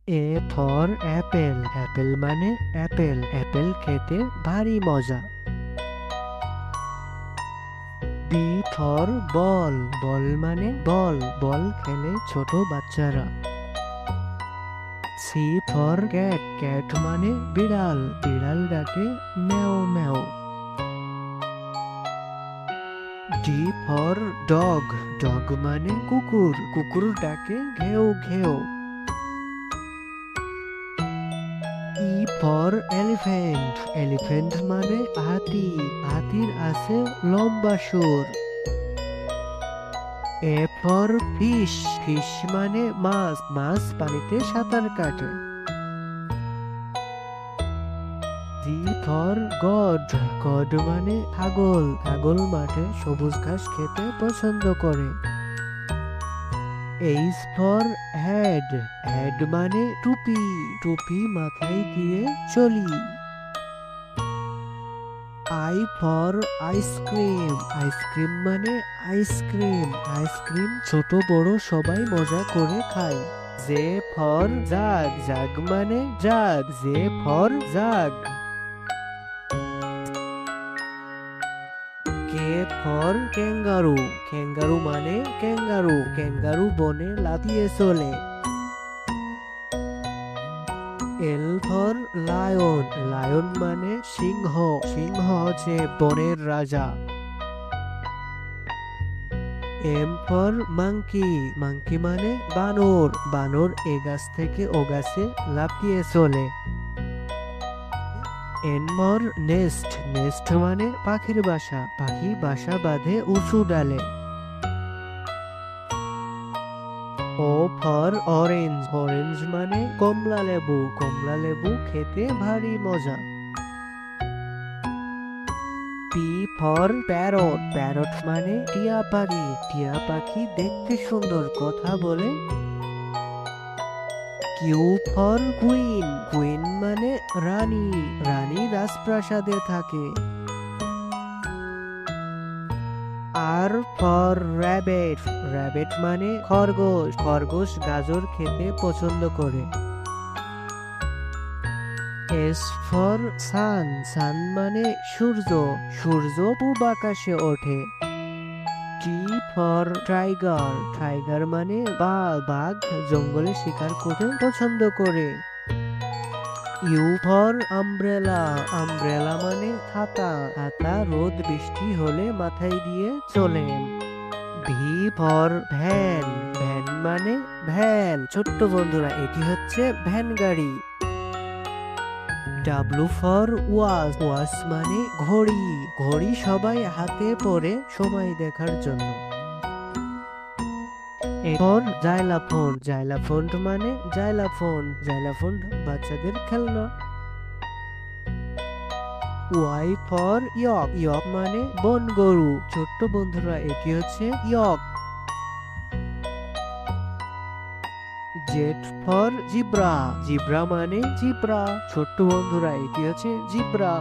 A for Apple, Apple মানে Apple, Apple খেতে ভারী মজা। বি ফর বল, বল মানে বল, বল খেলে ছোট বাচ্চারা। সি ফর ক্যাট, ক্যাট মানে বিড়াল, বিড়াল ডাকে ম্যাও ম্যাও। ডি ফর ডগ, ডগ মানে কুকুর, কুকুর ডাকে ঘেউ ঘেউ। ই ফর এলিফ্যান্ট, এলিফ্যান্ট মানে হাতি, হাতির আছে লম্বা সুর। এ ফর ফিশ, ফিশ মানে মাছ, মাছ পানিতে সাঁতার কাটে। জি ফর গড, গড মানে ছাগল, ছাগল মাঠে সবুজ ঘাস খেতে পছন্দ করে। এইচ ফর হেড, হেড মানে টুপি, টুপি মাথায় দিয়ে চলি। আই ফর আইসক্রিম, আইসক্রিম মানে আইসক্রিম, আইসক্রিম ছোট বড় সবাই মজা করে খায়। জে ফর জাগ, জাগ মানে jug, J for jug. K for kangaroo, kangaroo মানে ক্যাঙ্গারু, ক্যাঙ্গারু বনে লাফিয়ে চলে। এল ফর লায়ন, লায়ন মানে সিংহ, সিংহ যে বনের রাজা। এম ফর মাংকি, মাংকি মানে বানর, বানর এ গাছ থেকে ও গাছে লাফিয়ে চলে। এন ফর নেস্ট, নেস্ট মানে পাখির বাসা, পাখি বাসা বাঁধে উঁচু ডালে। ও ফর অরেঞ্জ, অরেঞ্জ মানে কমলা লেবু, কমলা লেবু খেতে ভারী মজা। পি ফর প্যারট, প্যারট মানে টিয়া পাখি, টিয়া পাখি দেখতে সুন্দর, কথা বলে। কিউ ফর কুইন, কুইন মানে রানী, রানী রাজপ্রাসাদে থাকে। আর ফর র্যাবেট, র্যাবেট মানে খরগোশ, খরগোশ গাজর খেতে পছন্দ করে। এস ফর সান, সান মানে সূর্য, সূর্য পূব আকাশে ওঠে। টি ফর টাইগার, টাইগার মানে বাঘ, বাঘ জঙ্গলে শিকার করতে পছন্দ করে। ইউ ফর আমব্রেলা, আমব্রেলা মানে ছাতা, ছাতা রোদ বৃষ্টি হলে মাথায় দিয়ে চলেন। ভি ফর ভ্যান, ভ্যান মানে ভ্যান, ছোট্ট বন্ধুরা এটি হচ্ছে ভ্যান গাড়ি। ডাব্লু ফর ওয়াচ, ওয়াচ মানে ঘড়ি, ঘড়ি সবাই হাতে পরে সময় দেখার জন্য। এরপর জাইলাফোন, জাইলাফোন মানে জাইলাফোন, জাইলাফোন বাচ্চাদের খেলনা। ওয়াই ফর ইয়ক, ইয়ক মানে বন গরু, ছোট্ট বন্ধুরা এটি হচ্ছে ইয়ক। জেড ফর জিব্রা, জিব্রা মানে জিব্রা, ছোট্ট বন্ধুরা এটি হচ্ছে জিব্রা।